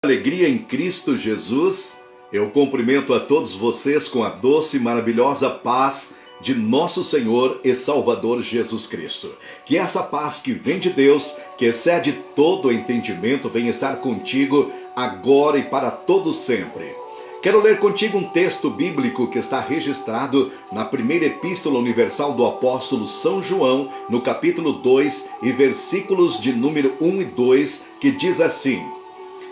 Alegria em Cristo Jesus, eu cumprimento a todos vocês com a doce e maravilhosa paz de nosso Senhor e Salvador Jesus Cristo. Que essa paz que vem de Deus, que excede todo o entendimento, venha estar contigo agora e para todo sempre. Quero ler contigo um texto bíblico que está registrado na primeira epístola universal do apóstolo São João, no capítulo 2 e versículos de número 1 e 2, que diz assim: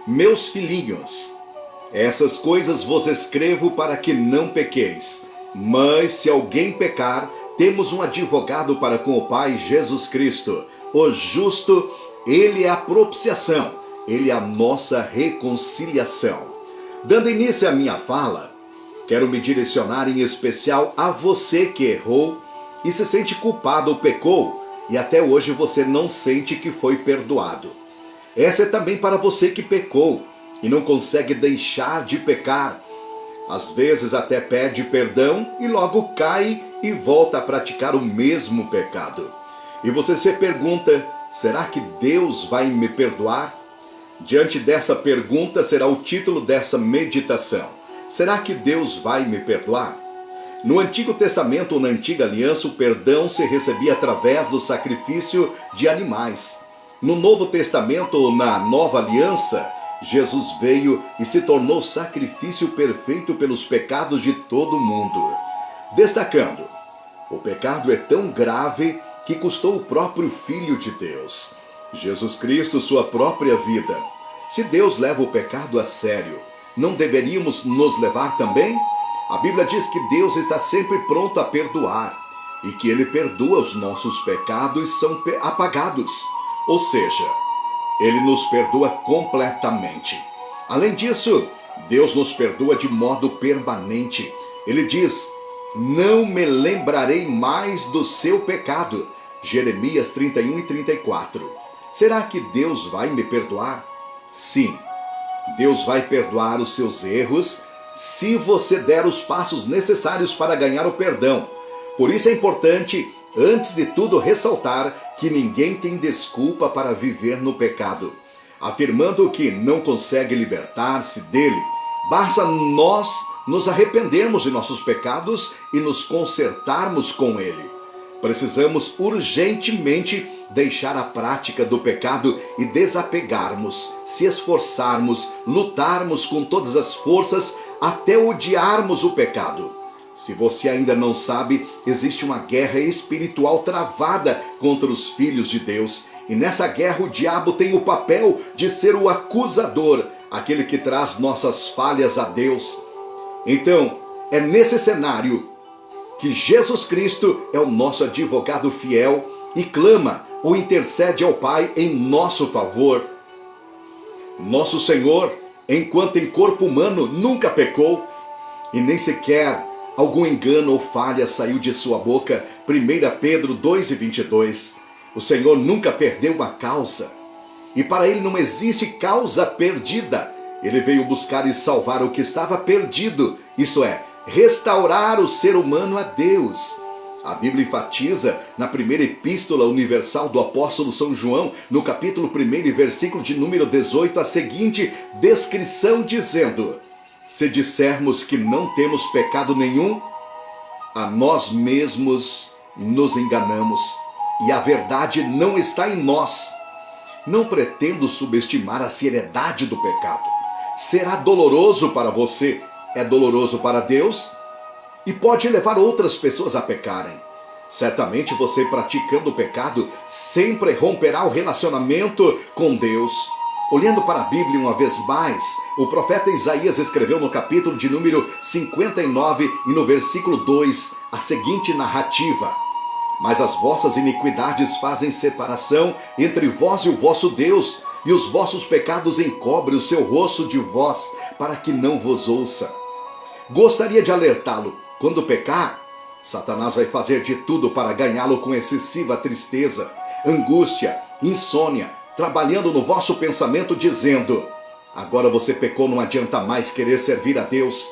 Meus filhinhos, essas coisas vos escrevo para que não pequeis. Mas se alguém pecar, temos um advogado para com o Pai, Jesus Cristo, o justo. Ele é a propiciação, ele é a nossa reconciliação. Dando início à minha fala, quero me direcionar em especial a você que errou e se sente culpado ou pecou, e até hoje você não sente que foi perdoado. Essa é também para você que pecou e não consegue deixar de pecar. Às vezes até pede perdão e logo cai e volta a praticar o mesmo pecado. E você se pergunta, será que Deus vai me perdoar? Diante dessa pergunta será o título dessa meditação. Será que Deus vai me perdoar? No Antigo Testamento ou na Antiga Aliança, o perdão se recebia através do sacrifício de animais. No Novo Testamento ou na Nova Aliança, Jesus veio e se tornou sacrifício perfeito pelos pecados de todo o mundo. Destacando, o pecado é tão grave que custou o próprio Filho de Deus, Jesus Cristo, sua própria vida. Se Deus leva o pecado a sério, não deveríamos nos levar também? A Bíblia diz que Deus está sempre pronto a perdoar e que Ele perdoa os nossos pecados e são apagados. Ou seja, Ele nos perdoa completamente. Além disso, Deus nos perdoa de modo permanente. Ele diz, não me lembrarei mais do seu pecado. Jeremias 31 e 34. Será que Deus vai me perdoar? Sim, Deus vai perdoar os seus erros se você der os passos necessários para ganhar o perdão. Por isso é importante, antes de tudo, ressaltar que ninguém tem desculpa para viver no pecado, afirmando que não consegue libertar-se dele. Basta nós nos arrependermos de nossos pecados e nos consertarmos com ele. Precisamos urgentemente deixar a prática do pecado e desapegarmos, se esforçarmos, lutarmos com todas as forças até odiarmos o pecado. Se você ainda não sabe, existe uma guerra espiritual travada contra os filhos de Deus. E nessa guerra o diabo tem o papel de ser o acusador, aquele que traz nossas falhas a Deus. Então, é nesse cenário que Jesus Cristo é o nosso advogado fiel e clama ou intercede ao Pai em nosso favor. Nosso Senhor, enquanto em corpo humano, nunca pecou e nem sequer algum engano ou falha saiu de sua boca. 1 Pedro 2 e 22. O Senhor nunca perdeu uma causa. E para Ele não existe causa perdida. Ele veio buscar e salvar o que estava perdido. Isto é, restaurar o ser humano a Deus. A Bíblia enfatiza na primeira epístola universal do apóstolo São João, no capítulo 1 e versículo de número 18, a seguinte descrição dizendo: se dissermos que não temos pecado nenhum, a nós mesmos nos enganamos e a verdade não está em nós. Não pretendo subestimar a seriedade do pecado. Será doloroso para você, é doloroso para Deus e pode levar outras pessoas a pecarem. Certamente você, praticando o pecado, sempre romperá o relacionamento com Deus. Olhando para a Bíblia uma vez mais, o profeta Isaías escreveu no capítulo de número 59 e no versículo 2 a seguinte narrativa: mas as vossas iniquidades fazem separação entre vós e o vosso Deus, e os vossos pecados encobrem o seu rosto de vós, para que não vos ouça. Gostaria de alertá-lo, quando pecar, Satanás vai fazer de tudo para ganhá-lo com excessiva tristeza, angústia, insônia, trabalhando no vosso pensamento dizendo: agora você pecou, não adianta mais querer servir a Deus.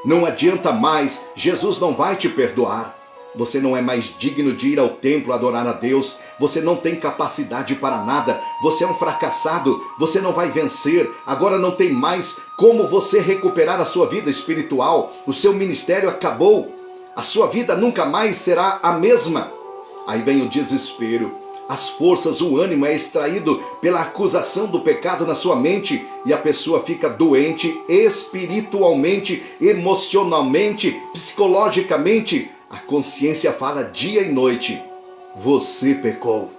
Não adianta mais, Jesus não vai te perdoar. Você não é mais digno de ir ao templo adorar a Deus. Você não tem capacidade para nada. Você é um fracassado. Você não vai vencer. Agora não tem mais como você recuperar a sua vida espiritual. O seu ministério acabou. A sua vida nunca mais será a mesma. Aí vem o desespero. As forças, o ânimo é extraído pela acusação do pecado na sua mente e a pessoa fica doente espiritualmente, emocionalmente, psicologicamente. A consciência fala dia e noite: você pecou.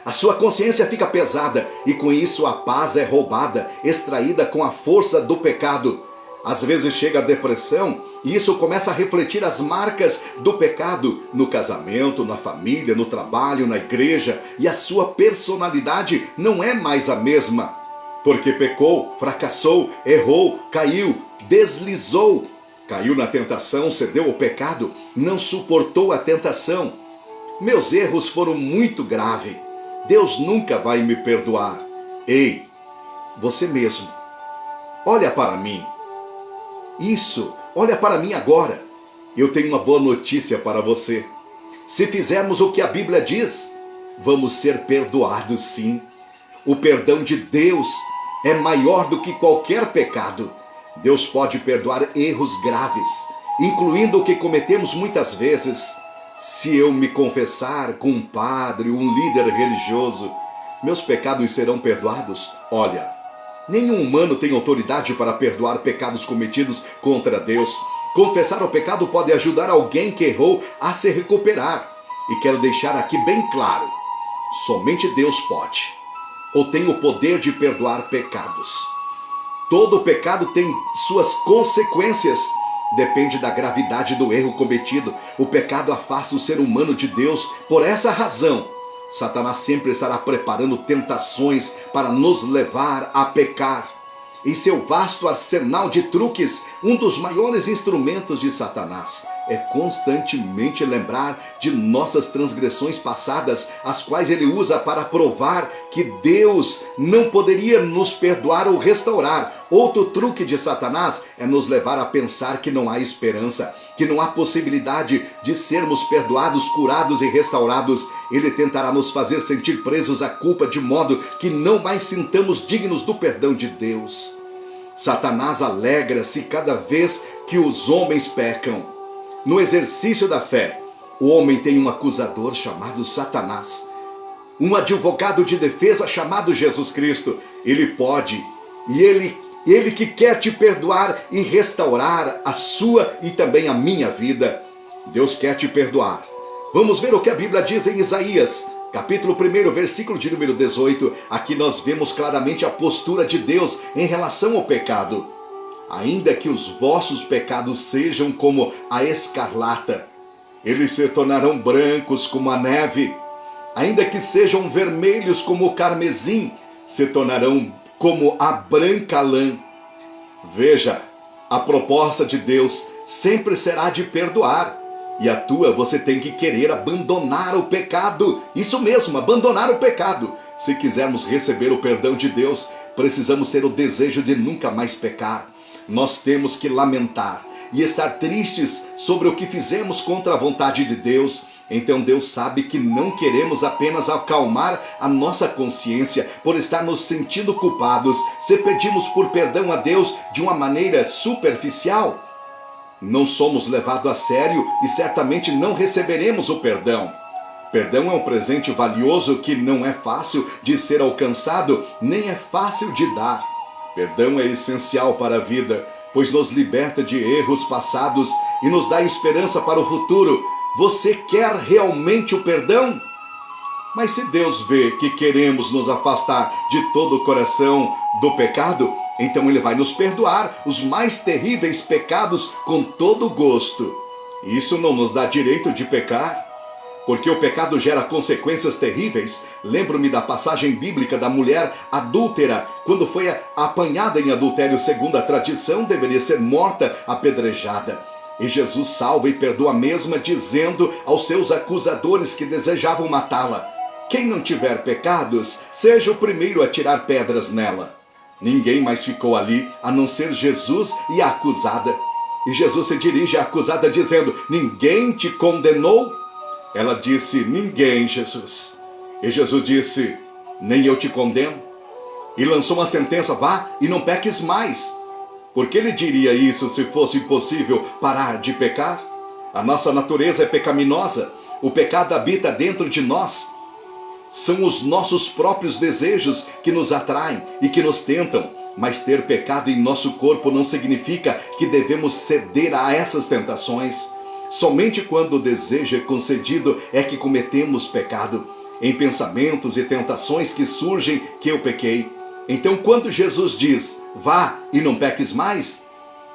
A sua consciência fica pesada e com isso a paz é roubada, extraída com a força do pecado. Às vezes chega a depressão e isso começa a refletir as marcas do pecado no casamento, na família, no trabalho, na igreja, e a sua personalidade não é mais a mesma. Porque pecou, fracassou, errou, caiu, deslizou. Caiu na tentação, cedeu ao pecado, não suportou a tentação. Meus erros foram muito graves. Deus nunca vai me perdoar. Ei, você mesmo, olha para mim. Isso, olha para mim agora. Eu tenho uma boa notícia para você. Se fizermos o que a Bíblia diz, vamos ser perdoados sim. O perdão de Deus é maior do que qualquer pecado. Deus pode perdoar erros graves, incluindo o que cometemos muitas vezes. Se eu me confessar com um padre, um líder religioso, meus pecados serão perdoados? Olha, nenhum humano tem autoridade para perdoar pecados cometidos contra Deus. Confessar o pecado pode ajudar alguém que errou a se recuperar. E quero deixar aqui bem claro, somente Deus pode, ou tem o poder de perdoar pecados. Todo pecado tem suas consequências. Depende da gravidade do erro cometido. O pecado afasta o ser humano de Deus. Por essa razão, Satanás sempre estará preparando tentações para nos levar a pecar. Em seu vasto arsenal de truques, um dos maiores instrumentos de Satanás é constantemente lembrar de nossas transgressões passadas, as quais ele usa para provar que Deus não poderia nos perdoar ou restaurar. Outro truque de Satanás é nos levar a pensar que não há esperança, que não há possibilidade de sermos perdoados, curados e restaurados. Ele tentará nos fazer sentir presos à culpa de modo que não mais sintamos dignos do perdão de Deus. Satanás alegra-se cada vez que os homens pecam. No exercício da fé, o homem tem um acusador chamado Satanás, um advogado de defesa chamado Jesus Cristo. Ele pode, e ele que quer te perdoar e restaurar a sua e também a minha vida. Deus quer te perdoar. Vamos ver o que a Bíblia diz em Isaías, capítulo 1, versículo de número 18. Aqui nós vemos claramente a postura de Deus em relação ao pecado. Ainda que os vossos pecados sejam como a escarlata, eles se tornarão brancos como a neve. Ainda que sejam vermelhos como o carmesim, se tornarão como a branca lã. Veja, a proposta de Deus sempre será de perdoar. E a tua, você tem que querer abandonar o pecado. Isso mesmo, abandonar o pecado. Se quisermos receber o perdão de Deus, precisamos ter o desejo de nunca mais pecar. Nós temos que lamentar e estar tristes sobre o que fizemos contra a vontade de Deus. Então Deus sabe que não queremos apenas acalmar a nossa consciência por estar nos sentindo culpados. Se pedimos por perdão a Deus de uma maneira superficial, não somos levados a sério e certamente não receberemos o perdão. Perdão é um presente valioso que não é fácil de ser alcançado, nem é fácil de dar. Perdão é essencial para a vida, pois nos liberta de erros passados e nos dá esperança para o futuro. Você quer realmente o perdão? Mas se Deus vê que queremos nos afastar de todo o coração do pecado, então Ele vai nos perdoar os mais terríveis pecados com todo gosto. Isso não nos dá direito de pecar, porque o pecado gera consequências terríveis. Lembro-me da passagem bíblica da mulher adúltera, quando foi apanhada em adultério segundo a tradição, deveria ser morta, apedrejada. E Jesus salva e perdoa a mesma, dizendo aos seus acusadores que desejavam matá-la: quem não tiver pecados, seja o primeiro a tirar pedras nela. Ninguém mais ficou ali, a não ser Jesus e a acusada. E Jesus se dirige à acusada dizendo: ninguém te condenou? Ela disse: ninguém, Jesus. E Jesus disse: nem eu te condeno. E lançou uma sentença: vá e não peques mais. Por que ele diria isso se fosse impossível parar de pecar? A nossa natureza é pecaminosa. O pecado habita dentro de nós. São os nossos próprios desejos que nos atraem e que nos tentam. Mas ter pecado em nosso corpo não significa que devemos ceder a essas tentações. Somente quando o desejo é concedido é que cometemos pecado. Em pensamentos e tentações que surgem que eu pequei. Então, quando Jesus diz: vá e não peques mais,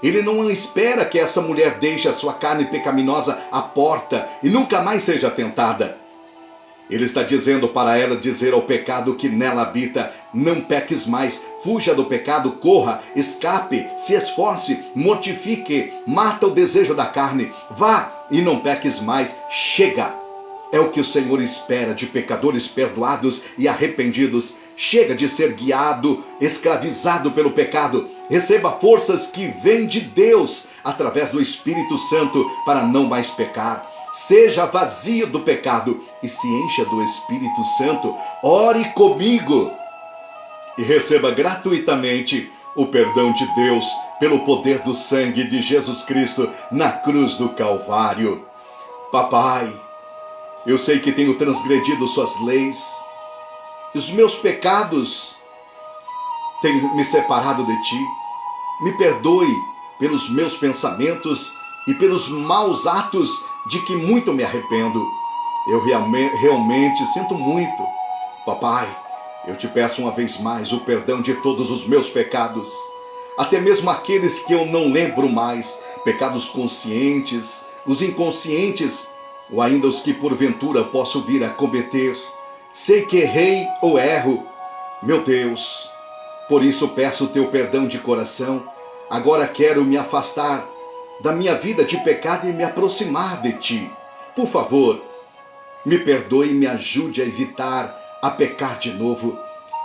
ele não espera que essa mulher deixe a sua carne pecaminosa à porta e nunca mais seja tentada. Ele está dizendo para ela dizer ao pecado que nela habita: não peques mais, fuja do pecado, corra, escape, se esforce, mortifique, mata o desejo da carne, vá e não peques mais, chega. É o que o Senhor espera de pecadores perdoados e arrependidos. Chega de ser guiado, escravizado pelo pecado. Receba forças que vêm de Deus através do Espírito Santo para não mais pecar. Seja vazio do pecado e se encha do Espírito Santo. Ore comigo e receba gratuitamente o perdão de Deus pelo poder do sangue de Jesus Cristo na cruz do Calvário. Papai, eu sei que tenho transgredido suas leis. Os meus pecados têm me separado de ti. Me perdoe pelos meus pensamentos e pelos maus atos de que muito me arrependo. Eu realmente sinto muito. Papai, eu te peço uma vez mais o perdão de todos os meus pecados, até mesmo aqueles que eu não lembro mais, pecados conscientes, os inconscientes, ou ainda os que porventura posso vir a cometer. Sei que errei ou erro, meu Deus, por isso peço o teu perdão de coração. Agora quero me afastar da minha vida de pecado e me aproximar de ti. Por favor, me perdoe e me ajude a evitar a pecar de novo.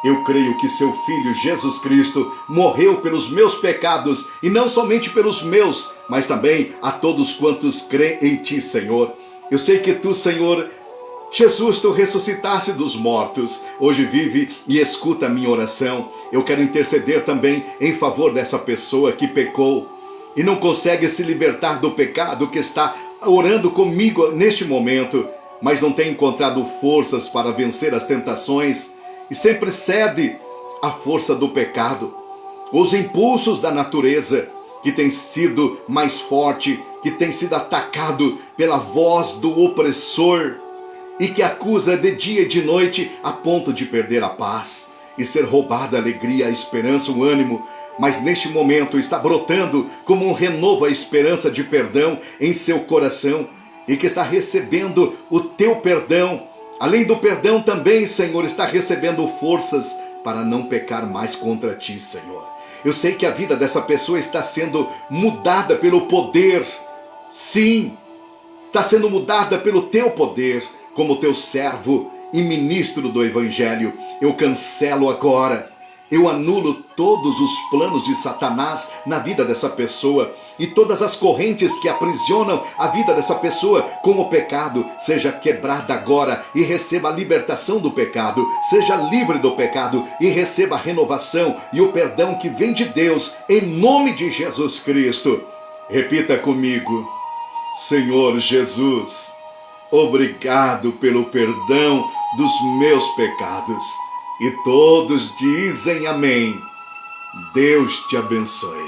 Eu creio que seu Filho Jesus Cristo morreu pelos meus pecados, e não somente pelos meus, mas também a todos quantos creem em ti, Senhor. Eu sei que tu, Senhor Jesus, tu ressuscitaste dos mortos, hoje vive e escuta a minha oração. Eu quero interceder também em favor dessa pessoa que pecou e não consegue se libertar do pecado, que está orando comigo neste momento, mas não tem encontrado forças para vencer as tentações e sempre cede à força do pecado, os impulsos da natureza, que tem sido mais forte, que tem sido atacado pela voz do opressor e que acusa de dia e de noite a ponto de perder a paz e ser roubada a alegria, a esperança, o ânimo. Mas neste momento está brotando como um renovo a esperança de perdão em seu coração e que está recebendo o teu perdão. Além do perdão também, Senhor, está recebendo forças para não pecar mais contra ti, Senhor. Eu sei que a vida dessa pessoa está sendo mudada pelo poder. Sim, está sendo mudada pelo teu poder, como teu servo e ministro do Evangelho. Eu cancelo agora, eu anulo todos os planos de Satanás na vida dessa pessoa e todas as correntes que aprisionam a vida dessa pessoa com o pecado. Seja quebrada agora e receba a libertação do pecado. Seja livre do pecado e receba a renovação e o perdão que vem de Deus, em nome de Jesus Cristo. Repita comigo: Senhor Jesus, obrigado pelo perdão dos meus pecados. E todos dizem amém. Deus te abençoe.